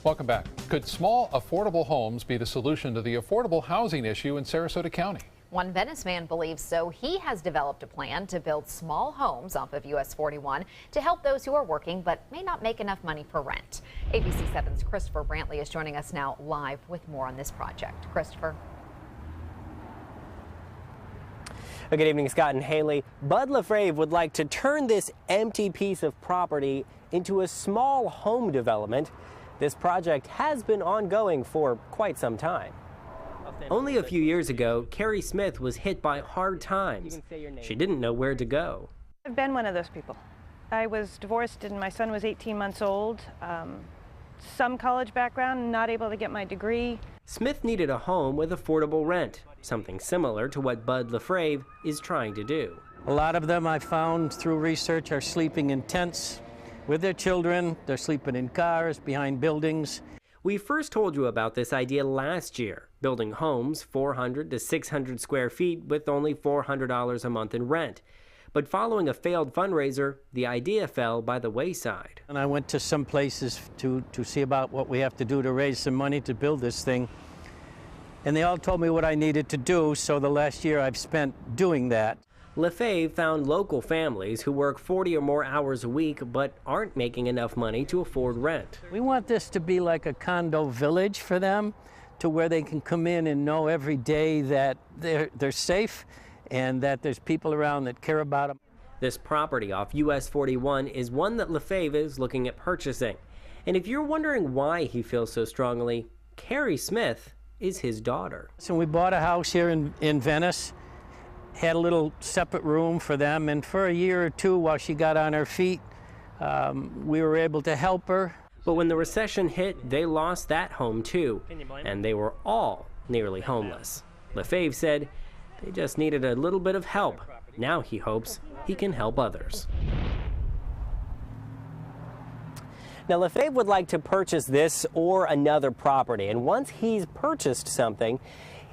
Welcome back. Could small, affordable homes be the solution to the affordable housing issue in Sarasota County? One Venice man believes so. He has developed a plan to build small homes off of US 41 to help those who are working but may not make enough money for rent. ABC 7's Christopher Brantley is joining us now live with more on this project. Christopher. Good evening, Scott and Haley. Bud LaFave would like to turn this empty piece of property into a small home development. This project has been ongoing for quite some time. Only a few years ago, Carrie Smith was hit by hard times. She didn't know where to go. I've been one of those people. I was divorced and my son was 18 months old. Some college background, not able to get my degree. Smith needed a home with affordable rent, something similar to what Bud LaFave is trying to do. A lot of them I found through research are sleeping in tents with their children. They're sleeping in cars, behind buildings. We first told you about this idea last year, building homes 400 to 600 square feet with only $400 a month in rent. But following a failed fundraiser, the idea fell by the wayside. And I went to some places to see about what we have to do to raise some money to build this thing. And they all told me what I needed to do, so the last year I've spent doing that. LaFave found local families who work 40 or more hours a week but aren't making enough money to afford rent. We want this to be like a condo village for them, to where they can come in and know every day that they're safe and that there's people around that care about them. This property off US 41 is one that LaFave is looking at purchasing. And if you're wondering why he feels so strongly, Carrie Smith is his daughter. So we bought a house here in Venice, had a little separate room for them, and for a year or two while she got on her feet, we were able to help her. But when the recession hit, they lost that home too, and they were all nearly homeless. LaFave said they just needed a little bit of help. Now he hopes he can help others. Now, LaFave would like to purchase this or another property, and once he's purchased something,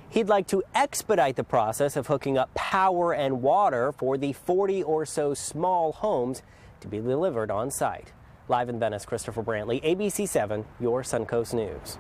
he'd like to expedite the process of hooking up power and water for the 40 or so small homes to be delivered on site. Live in Venice, Christopher Brantley, ABC 7, your Suncoast News.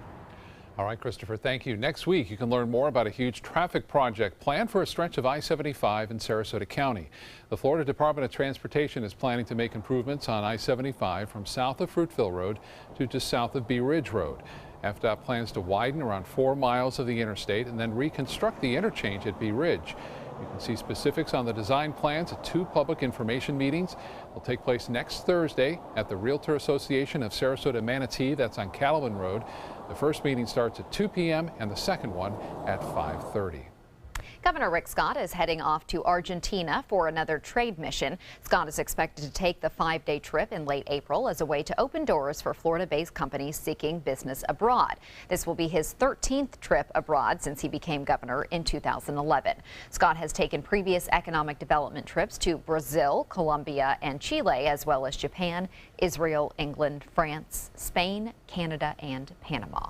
All right, Christopher, thank you. Next week, you can learn more about a huge traffic project planned for a stretch of I-75 in Sarasota County. The Florida Department of Transportation is planning to make improvements on I-75 from south of Fruitville Road to just south of Bee Ridge Road. FDOT plans to widen around 4 miles of the interstate and then reconstruct the interchange at Bee Ridge. You can see specifics on the design plans at 2 public information meetings. They'll take place next Thursday at the Realtor Association of Sarasota Manatee. That's on Calawan Road. The first meeting starts at 2 p.m. and the second one at 5:30. Governor Rick Scott is heading off to Argentina for another trade mission. Scott is expected to take the 5-day trip in late April as a way to open doors for Florida-based companies seeking business abroad. This will be his 13th trip abroad since he became governor in 2011. Scott has taken previous economic development trips to Brazil, Colombia, and Chile, as well as Japan, Israel, England, France, Spain, Canada, and Panama.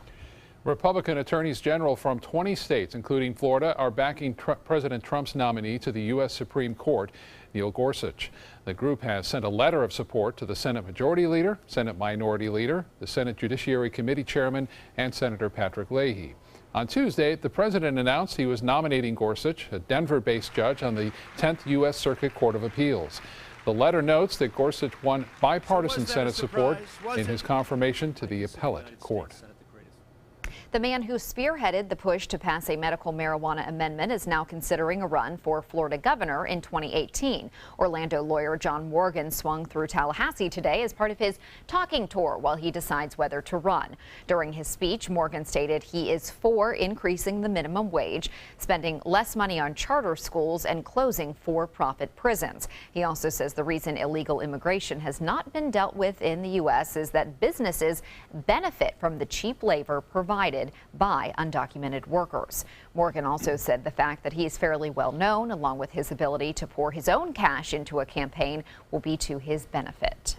Republican attorneys general from 20 states, including Florida, are backing President Trump's nominee to the U.S. Supreme Court, Neil Gorsuch. The group has sent a letter of support to the Senate Majority Leader, Senate Minority Leader, the Senate Judiciary Committee Chairman, and Senator Patrick Leahy. On Tuesday, the president announced he was nominating Gorsuch, a Denver-based judge on the 10th U.S. Circuit Court of Appeals. The letter notes that Gorsuch won bipartisan Senate support in his confirmation to the appellate court. The man who spearheaded the push to pass a medical marijuana amendment is now considering a run for Florida governor in 2018. Orlando lawyer John Morgan swung through Tallahassee today as part of his talking tour while he decides whether to run. During his speech, Morgan stated he is for increasing the minimum wage, spending less money on charter schools, and closing for-profit prisons. He also says the reason illegal immigration has not been dealt with in the U.S. is that businesses benefit from the cheap labor provided by undocumented workers. Morgan also said the fact that he is fairly well known, along with his ability to pour his own cash into a campaign, will be to his benefit.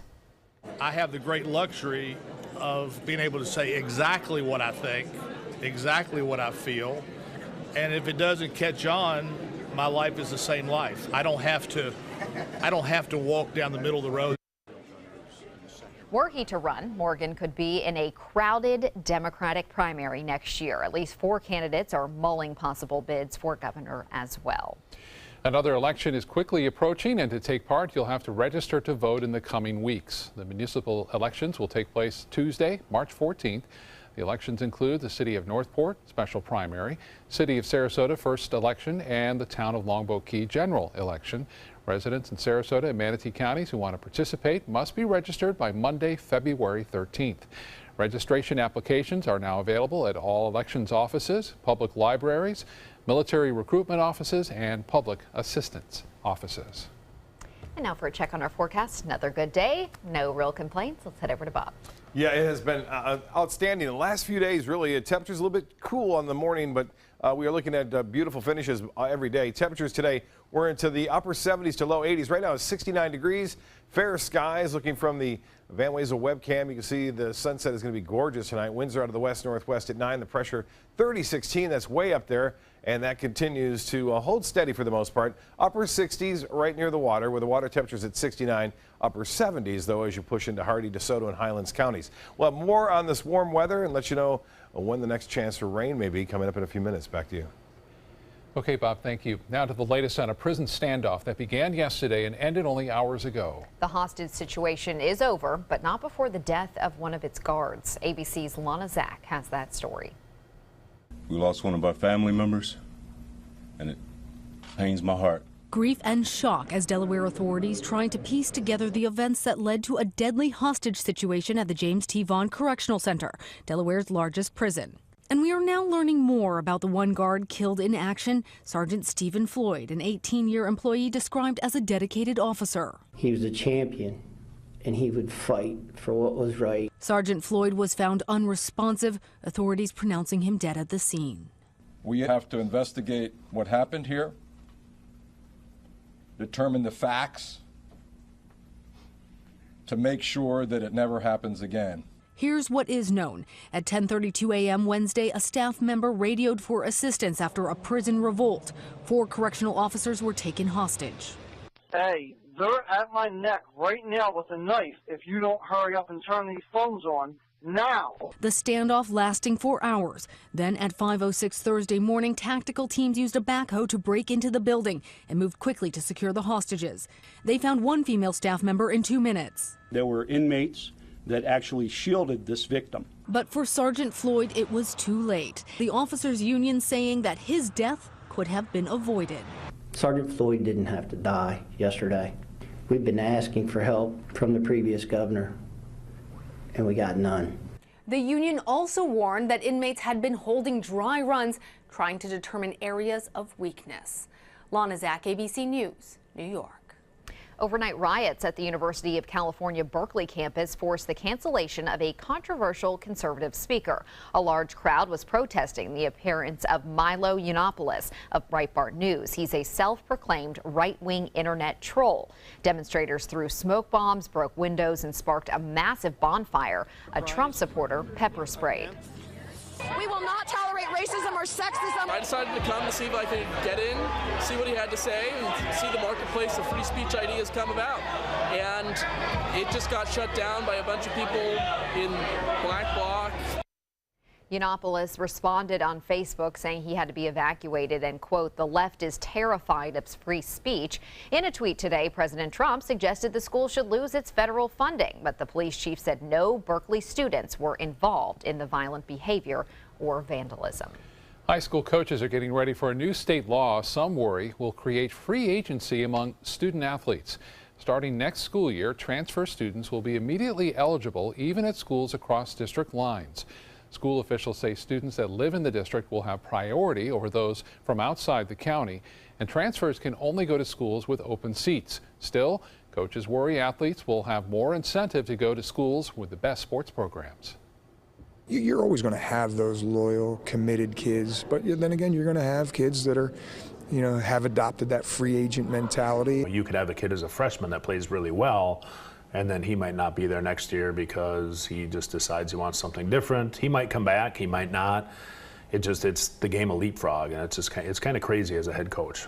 I have the great luxury of being able to say exactly what I think, exactly what I feel, and if it doesn't catch on, my life is the same life. I don't have to walk down the middle of the road. Were he to run, Morgan could be in a crowded Democratic primary next year. At least 4 candidates are mulling possible bids for governor as well. Another election is quickly approaching, and to take part, you'll have to register to vote in the coming weeks. The municipal elections will take place Tuesday, March 14th. The elections include the City of Northport special primary, City of Sarasota first election, and the Town of Longboat Key general election. Residents in Sarasota and Manatee counties who want to participate must be registered by Monday, February 13th. Registration applications are now available at all elections offices, public libraries, military recruitment offices, and public assistance offices. And now for a check on our forecast. Another good day. No real complaints. Let's head over to Bob. Yeah, it has been outstanding. The last few days, really, temperatures a little bit cool on the morning, but we are looking at beautiful finishes every day. Temperatures today, we're into the upper 70s to low 80s. Right now it's 69 degrees. Fair skies. Looking from the Van Wezel webcam, you can see the sunset is going to be gorgeous tonight. Winds are out of the west-northwest at 9. The pressure 30-16. That's way up there, and that continues to hold steady for the most part. Upper 60s right near the water, where the water temperature is at 69. Upper 70s, though, as you push into Hardy, DeSoto, and Highlands counties. We'll have more on this warm weather and let you know when the next chance for rain may be coming up in a few minutes. Back to you. Okay, Bob, thank you. Now to the latest on a prison standoff that began yesterday and ended only hours ago. The hostage situation is over, but not before the death of one of its guards. ABC's Lana Zach has that story. We lost one of our family members, and it pains my heart. Grief and shock as Delaware authorities trying to piece together the events that led to a deadly hostage situation at the James T. Vaughn Correctional Center, Delaware's largest prison. And we are now learning more about the one guard killed in action, Sergeant Stephen Floyd, an 18-year employee described as a dedicated officer. He was a champion, and he would fight for what was right. Sergeant Floyd was found unresponsive, authorities pronouncing him dead at the scene. We have to investigate what happened here, determine the facts, to make sure that it never happens again. Here's what is known. At 10:32 a.m. Wednesday, a staff member radioed for assistance after a prison revolt. 4 correctional officers were taken hostage. Hey, they're at my neck right now with a knife if you don't hurry up and turn these phones on now. The standoff lasting for hours. Then at 5:06 Thursday morning, tactical teams used a backhoe to break into the building and moved quickly to secure the hostages. They found 1 female staff member in 2 minutes. There were inmates that actually shielded this victim. But for Sergeant Floyd, it was too late. The officers' union saying that his death could have been avoided. Sergeant Floyd didn't have to die yesterday. We've been asking for help from the previous governor, and we got none. The union also warned that inmates had been holding dry runs, trying to determine areas of weakness. Lana Zach, ABC News, New York. Overnight riots at the University of California, Berkeley campus forced the cancellation of a controversial conservative speaker. A large crowd was protesting the appearance of Milo Yiannopoulos of Breitbart News. He's a self-proclaimed right-wing internet troll. Demonstrators threw smoke bombs, broke windows, and sparked a massive bonfire. A Trump supporter pepper sprayed. We will not tolerate racism or sexism. I decided to come to see if I could get in, see what he had to say, and see the marketplace of free speech ideas come about. And it just got shut down by a bunch of people in black bloc. Yiannopoulos responded on Facebook saying he had to be evacuated and, quote, the left is terrified of free speech. In a tweet today, President Trump suggested the school should lose its federal funding, but the police chief said no Berkeley students were involved in the violent behavior or vandalism. High school coaches are getting ready for a new state law some worry will create free agency among student athletes. Starting next school year, transfer students will be immediately eligible even at schools across district lines. School officials say students that live in the district will have priority over those from outside the county, and transfers can only go to schools with open seats. Still, coaches worry athletes will have more incentive to go to schools with the best sports programs. You're always going to have those loyal, committed kids, but then again, you're going to have kids that are, have adopted that free agent mentality. You could have a kid as a freshman that plays really well, and then he might not be there next year because he just decides he wants something different. He might come back, he might not. It's the game of leapfrog, and it's kind of crazy as a head coach.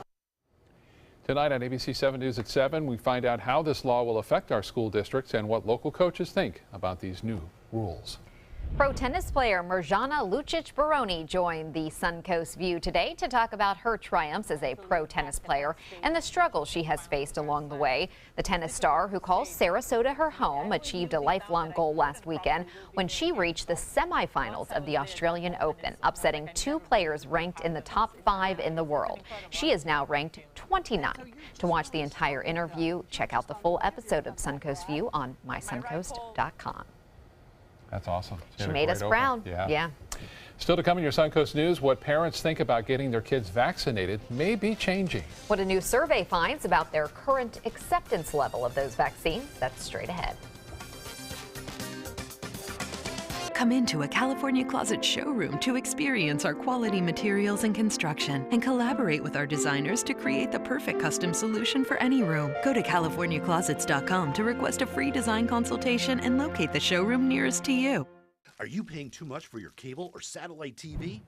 Tonight on ABC 7 News at 7, we find out how this law will affect our school districts and what local coaches think about these new rules. Pro tennis player Mirjana Lucic-Baroni joined the Suncoast View today to talk about her triumphs as a pro tennis player and the struggles she has faced along the way. The tennis star, who calls Sarasota her home, achieved a lifelong goal last weekend when she reached the semifinals of the Australian Open, upsetting 2 players ranked in the top 5 in the world. She is now ranked 29th. To watch the entire interview, check out the full episode of Suncoast View on mysuncoast.com. That's awesome. She made us proud. Yeah. Still to come in your Suncoast News, what parents think about getting their kids vaccinated may be changing. What a new survey finds about their current acceptance level of those vaccines. That's straight ahead. Come into a California Closet showroom to experience our quality materials and construction and collaborate with our designers to create the perfect custom solution for any room. Go to CaliforniaClosets.com to request a free design consultation and locate the showroom nearest to you. Are you paying too much for your cable or satellite TV?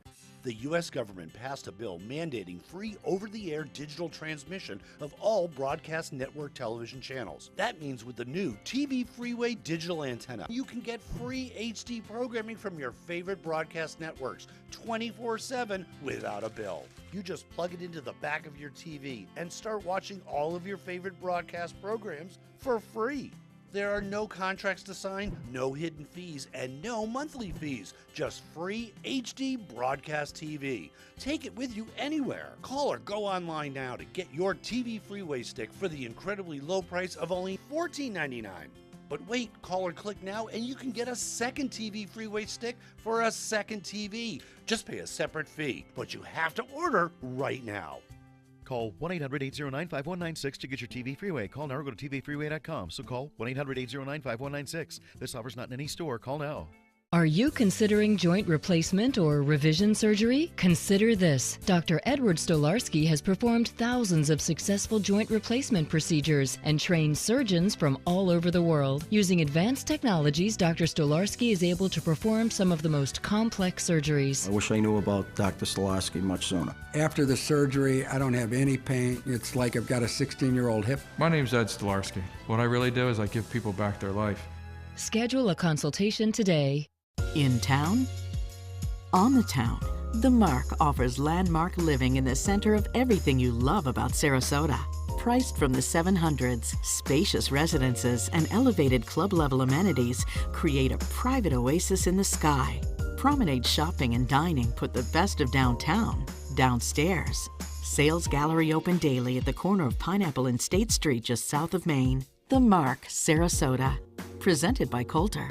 The U.S. government passed a bill mandating free over-the-air digital transmission of all broadcast network television channels. That means with the new TV Freeway digital antenna, you can get free HD programming from your favorite broadcast networks 24/7 without a bill. You just plug it into the back of your TV and start watching all of your favorite broadcast programs for free. There are no contracts to sign, no hidden fees, and no monthly fees. Just free HD broadcast TV. Take it with you anywhere. Call or go online now to get your TV Freeway stick for the incredibly low price of only $14.99. But wait, call or click now and you can get a second TV Freeway stick for a second TV. Just pay a separate fee, but you have to order right now. Call 1-800-809-5196 to get your TV Freeway. Call now or go to tvfreeway.com. So call 1-800-809-5196. This offer's not in any store. Call now. Are you considering joint replacement or revision surgery? Consider this. Dr. Edward Stolarski has performed thousands of successful joint replacement procedures and trained surgeons from all over the world. Using advanced technologies, Dr. Stolarski is able to perform some of the most complex surgeries. I wish I knew about Dr. Stolarski much sooner. After the surgery, I don't have any pain. It's like I've got a 16-year-old hip. My name's Ed Stolarski. What I really do is I give people back their life. Schedule a consultation today. In town? On the town, The Mark offers landmark living in the center of everything you love about Sarasota. Priced from the 700s, spacious residences and elevated club-level amenities create a private oasis in the sky. Promenade shopping and dining put the best of downtown downstairs. Sales gallery open daily at the corner of Pineapple and State Street just south of Maine. The Mark, Sarasota. Presented by Coulter.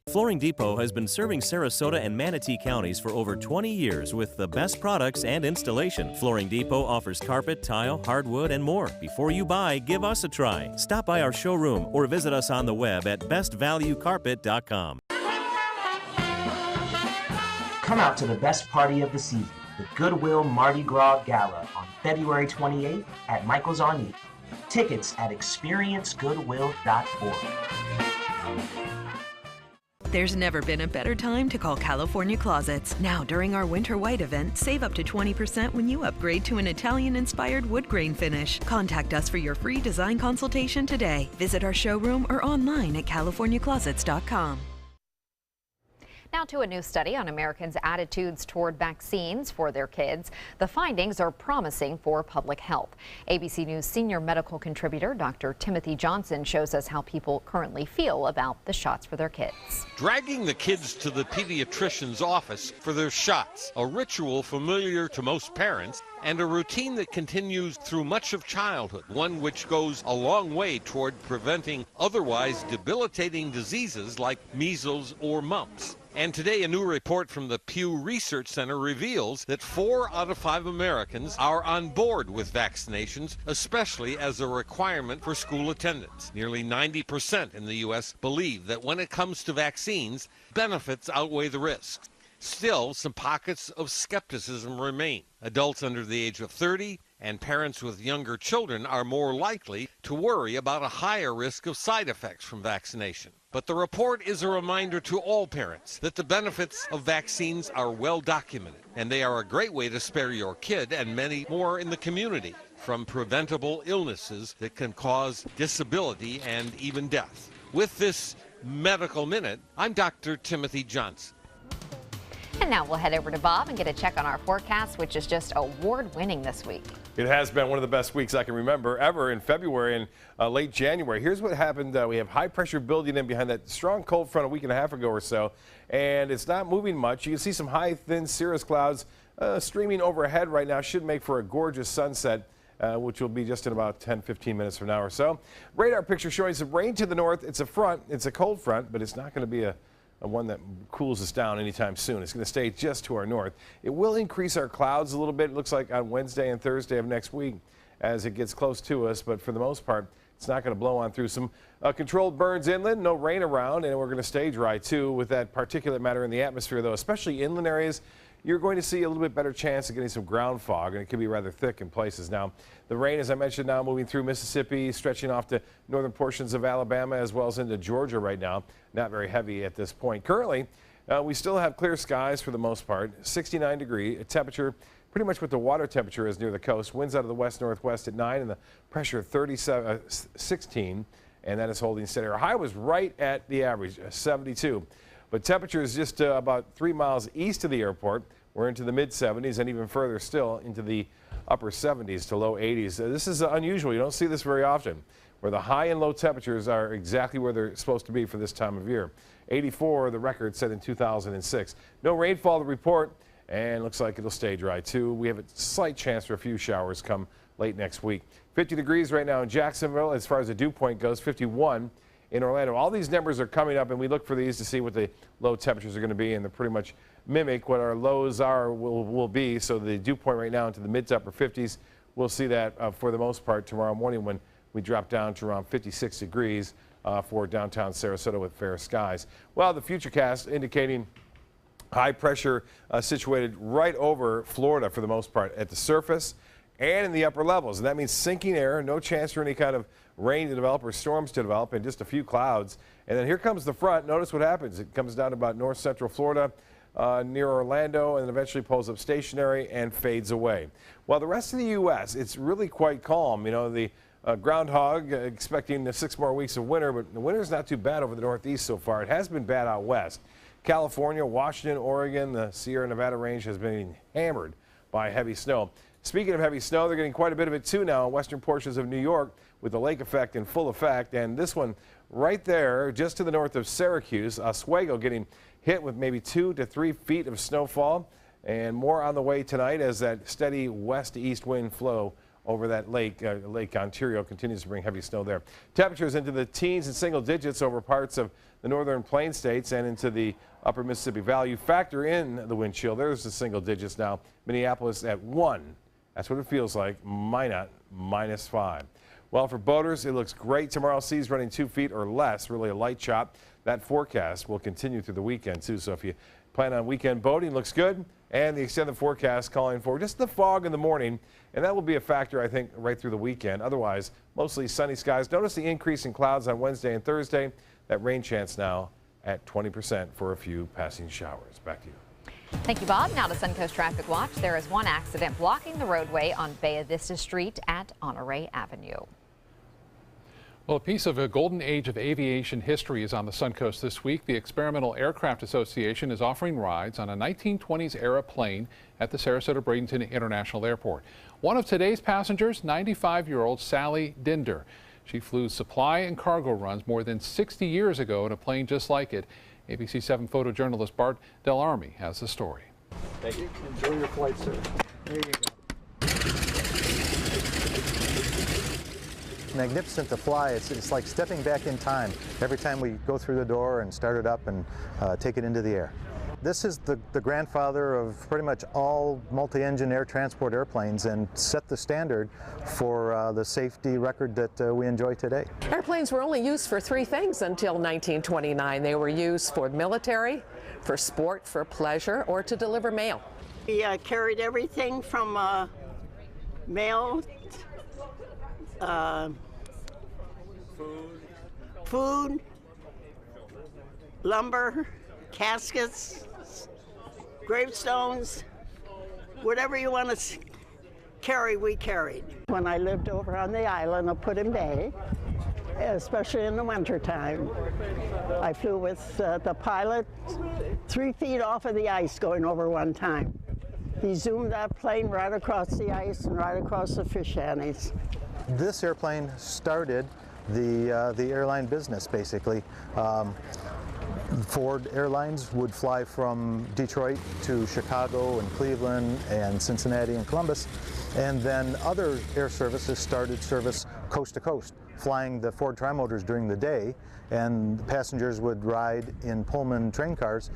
Flooring Depot has been serving Sarasota and Manatee counties for over 20 years with the best products and installation. Flooring Depot offers carpet, tile, hardwood, and more. Before you buy, give us a try. Stop by our showroom or visit us on the web at bestvaluecarpet.com. Come out to the best party of the season, the Goodwill Mardi Gras Gala on February 28th at Michael's on E. Tickets at experiencegoodwill.org. There's never been a better time to call California Closets. Now, during our Winter White event, save up to 20% when you upgrade to an Italian-inspired wood grain finish. Contact us for your free design consultation today. Visit our showroom or online at californiaclosets.com. Now to a new study on Americans' attitudes toward vaccines for their kids. The findings are promising for public health. ABC News senior medical contributor Dr. Timothy Johnson shows us how people currently feel about the shots for their kids. Dragging the kids to the pediatrician's office for their shots, a ritual familiar to most parents and a routine that continues through much of childhood, one which goes a long way toward preventing otherwise debilitating diseases like measles or mumps. And today, a new report from the Pew Research Center reveals that 4 out of 5 Americans are on board with vaccinations, especially as a requirement for school attendance. Nearly 90% in the U.S. believe that when it comes to vaccines, benefits outweigh the risks. Still, some pockets of skepticism remain. Adults under the age of 30 and parents with younger children are more likely to worry about a higher risk of side effects from vaccination. But the report is a reminder to all parents that the benefits of vaccines are well documented, and they are a great way to spare your kid and many more in the community from preventable illnesses that can cause disability and even death. With this Medical Minute, I'm Dr. Timothy Johnson. And now we'll head over to Bob and get a check on our forecast, which is just award-winning this week. It has been one of the best weeks I can remember ever in February and late January. Here's what happened. We have high pressure building in behind that strong cold front a week and a half ago or so, and it's not moving much. You can see some high, thin cirrus clouds streaming overhead right now. Should make for a gorgeous sunset, which will be just in about 10-15 minutes from now or so. Radar picture showing some rain to the north. It's a front. It's a cold front, but it's not going to be a one that cools us down anytime soon. It's going to stay just to our north. It will increase our clouds a little bit. It looks like on Wednesday and Thursday of next week as it gets close to us, but for the most part, it's not going to blow on through. Some controlled burns inland, no rain around, and we're going to stay dry too with that particulate matter in the atmosphere, though, especially inland areas. You're going to see a little bit better chance of getting some ground fog, and it can be rather thick in places. Now, the rain, as I mentioned, now moving through Mississippi, stretching off to northern portions of Alabama as well as into Georgia right now. Not very heavy at this point. Currently, we still have clear skies for the most part, 69 degree temperature, pretty much what the water temperature is near the coast. Winds out of the west-northwest at 9 and the pressure 16, and that is holding steady. Our high was right at the average, 72. But temperature is just about 3 miles east of the airport. We're into the mid-70s and even further still into the upper 70s to low 80s. This is unusual. You don't see this very often, where the high and low temperatures are exactly where they're supposed to be for this time of year. 84, the record set in 2006. No rainfall to report, and looks like it'll stay dry too. We have a slight chance for a few showers come late next week. 50 degrees right now in Jacksonville as far as the dew point goes, 51 in Orlando. All these numbers are coming up, and we look for these to see what the low temperatures are going to be, and they're pretty much mimic what our lows will be. So the dew point right now into the mid to upper 50s. We'll see that for the most part tomorrow morning when we drop down to around 56 degrees for downtown Sarasota with fair skies. Well, the Futurecast indicating high pressure situated right over Florida for the most part at the surface and in the upper levels. And that means sinking air, no chance for any kind of rain to develop or storms to develop, and just a few clouds. And then here comes the front. Notice what happens. It comes down to about north central Florida, near Orlando, and then eventually pulls up stationary and fades away. While the rest of the U.S., it's really quite calm. You know, the groundhog expecting 6 more weeks of winter, but the winter's not too bad over the Northeast so far. It has been bad out west. California, Washington, Oregon, the Sierra Nevada range has been hammered by heavy snow. Speaking of heavy snow, they're getting quite a bit of it too now in western portions of New York with the lake effect in full effect. And this one right there, just to the north of Syracuse, Oswego getting hit with maybe 2 to 3 feet of snowfall, and more on the way tonight as that steady west-east wind flow over that lake, Lake Ontario, continues to bring heavy snow there. Temperatures into the teens and single digits over parts of the northern plain states and into the upper Mississippi Valley. You factor in the wind chill, there's the single digits now. Minneapolis at 1. That's what it feels like. Minot, -5. Well, for boaters, it looks great tomorrow. Seas running 2 feet or less, really a light chop. That forecast will continue through the weekend too. So if you plan on weekend boating, looks good. And the extended forecast calling for just the fog in the morning, and that will be a factor, I think, right through the weekend. Otherwise, mostly sunny skies. Notice the increase in clouds on Wednesday and Thursday. That rain chance now at 20% for a few passing showers. Back to you. Thank you, Bob. Now to Suncoast Traffic Watch. There is one accident blocking the roadway on Bay Vista Street at Honore Avenue. Well, a piece of a golden age of aviation history is on the Suncoast this week. The Experimental Aircraft Association is offering rides on a 1920s era plane at the Sarasota Bradenton International Airport. One of today's passengers, 95-year-old Sally Dinder. She flew supply and cargo runs more than 60 years ago in a plane just like it. ABC 7 photojournalist Bart Delarmy has the story. Thank you. Enjoy your flight, sir. There you go. Magnificent to fly. It's like stepping back in time every time we go through the door and start it up and take it into the air. This is the grandfather of pretty much all multi-engine air transport airplanes and set the standard for the safety record that we enjoy today. Airplanes were only used for 3 things until 1929. They were used for military, for sport, for pleasure, or to deliver mail. We carried everything from mail, food, lumber, caskets, gravestones, whatever you want to carry, we carried. When I lived over on the island of Put in Bay, especially in the wintertime, I flew with the pilot 3 feet off of the ice going over one time. He zoomed that plane right across the ice and right across the fish shanties. This airplane started the airline business, basically. Ford Airlines would fly from Detroit to Chicago and Cleveland and Cincinnati and Columbus, and then other air services started service coast to coast, flying the Ford Trimotors during the day, and the passengers would ride in Pullman train cars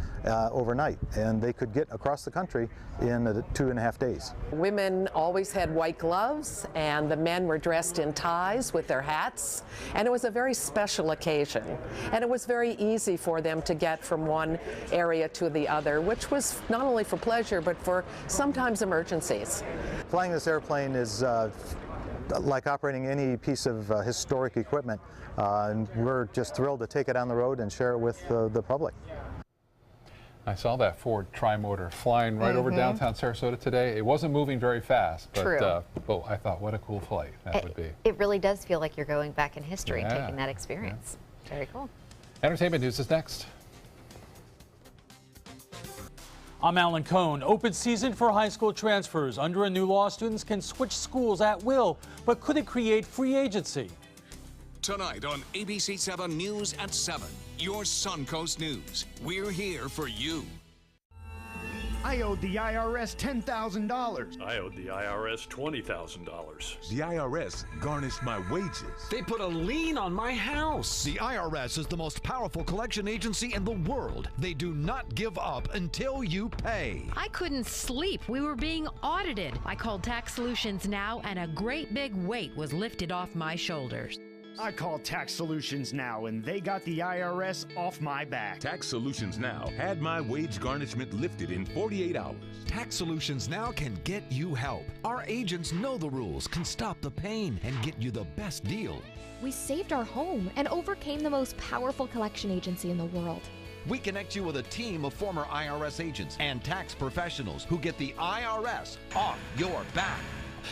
overnight, and they could get across the country in 2.5 days. Women always had white gloves, and the men were dressed in ties with their hats, and it was a very special occasion. And it was very easy for them to get from one area to the other, which was not only for pleasure, but for sometimes emergencies. Flying this airplane is like operating any piece of historic equipment, and we're just thrilled to take it on the road and share it with the public. I saw that Ford Trimotor flying right over downtown Sarasota today. It wasn't moving very fast, but I thought, what a cool flight that would be. It really does feel like you're going back in history and taking that experience. Very cool. Entertainment news is next. I'm Alan Cohn. Open season for high school transfers. Under a new law, students can switch schools at will, but could it create free agency? Tonight on ABC 7 News at 7, your Suncoast News. We're here for you. I owed the IRS $10,000. I owed the IRS $20,000. The IRS garnished my wages. They put a lien on my house. The IRS is the most powerful collection agency in the world. They do not give up until you pay. I couldn't sleep. We were being audited. I called Tax Solutions Now, and a great big weight was lifted off my shoulders. I called Tax Solutions Now, and they got the IRS off my back. Tax Solutions Now had my wage garnishment lifted in 48 hours. Tax Solutions Now can get you help. Our agents know the rules, can stop the pain, and get you the best deal. We saved our home and overcame the most powerful collection agency in the world. We connect you with a team of former IRS agents and tax professionals who get the IRS off your back.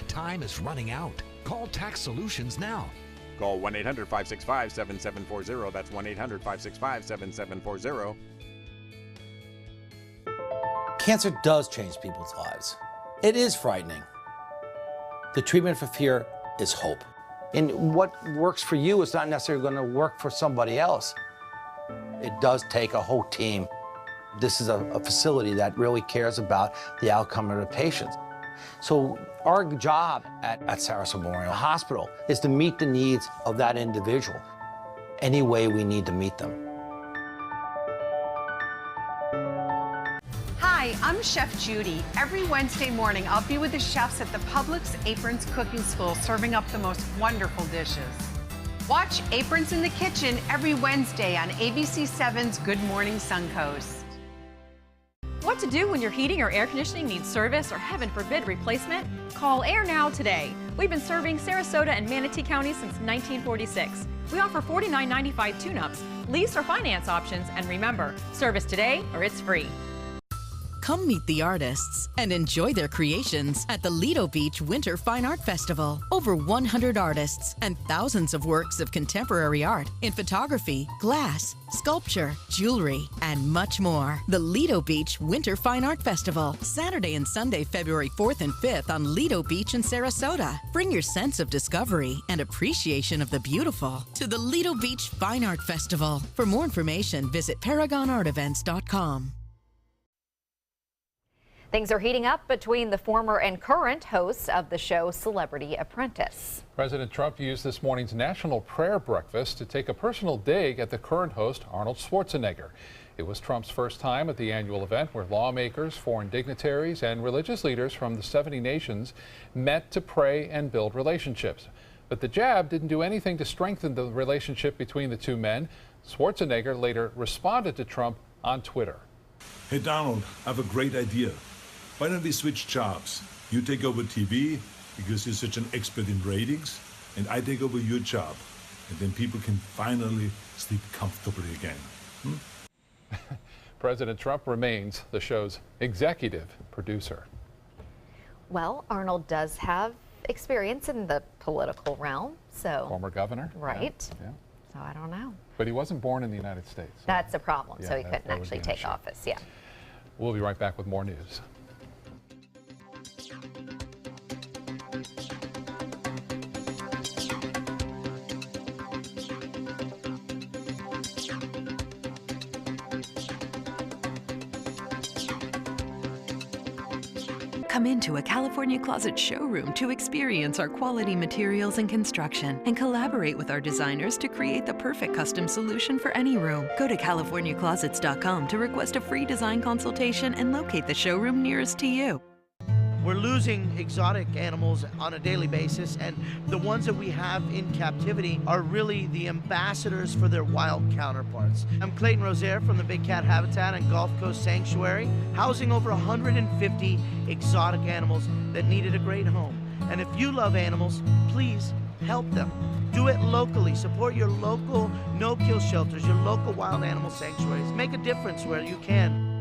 Time is running out. Call Tax Solutions Now. Call 1-800-565-7740. That's 1-800-565-7740. Cancer does change people's lives. It is frightening. The treatment for fear is hope. And what works for you is not necessarily going to work for somebody else. It does take a whole team. This is a facility that really cares about the outcome of the patients. So our job at Sarasota Memorial Hospital is to meet the needs of that individual any way we need to meet them. Hi, I'm Chef Judy. Every Wednesday morning, I'll be with the chefs at the Publix Aprons Cooking School serving up the most wonderful dishes. Watch Aprons in the Kitchen every Wednesday on ABC 7's Good Morning Suncoast. What to do when your heating or air conditioning needs service or, heaven forbid, replacement? Call Air Now today. We've been serving Sarasota and Manatee County since 1946. We offer $49.95 tune-ups, lease or finance options, and remember, service today or it's free. Come meet the artists and enjoy their creations at the Lido Beach Winter Fine Art Festival. Over 100 artists and thousands of works of contemporary art in photography, glass, sculpture, jewelry, and much more. The Lido Beach Winter Fine Art Festival, Saturday and Sunday, February 4th and 5th on Lido Beach in Sarasota. Bring your sense of discovery and appreciation of the beautiful to the Lido Beach Fine Art Festival. For more information, visit ParagonArtEvents.com. Things are heating up between the former and current hosts of the show Celebrity Apprentice. President Trump used this morning's National Prayer Breakfast to take a personal dig at the current host, Arnold Schwarzenegger. It was Trump's first time at the annual event where lawmakers, foreign dignitaries, and religious leaders from the 70 nations met to pray and build relationships. But the jab didn't do anything to strengthen the relationship between the two men. Schwarzenegger later responded to Trump on Twitter. Hey, Donald, I have a great idea. Why don't we switch jobs? You take over TV because you're such an expert in ratings, and I take over your job. And then people can finally sleep comfortably again. President Trump remains the show's executive producer. Well, Arnold does have experience in the political realm, so. Former governor. Right. Yeah. So I don't know. But he wasn't born in the United States. So that's a problem. yeah, so he that couldn't would actually be an take issue. office. Yeah. We'll be right back with more news. Come into a California Closet showroom to experience our quality materials and construction and collaborate with our designers to create the perfect custom solution for any room. Go to CaliforniaClosets.com to request a free design consultation and locate the showroom nearest to you. We're losing exotic animals on a daily basis, and the ones that we have in captivity are really the ambassadors for their wild counterparts. I'm Clayton Rozier from the Big Cat Habitat and Gulf Coast Sanctuary, housing over 150 exotic animals that needed a great home. And if you love animals, please help them. Do it locally. Support your local no-kill shelters, your local wild animal sanctuaries. Make a difference where you can.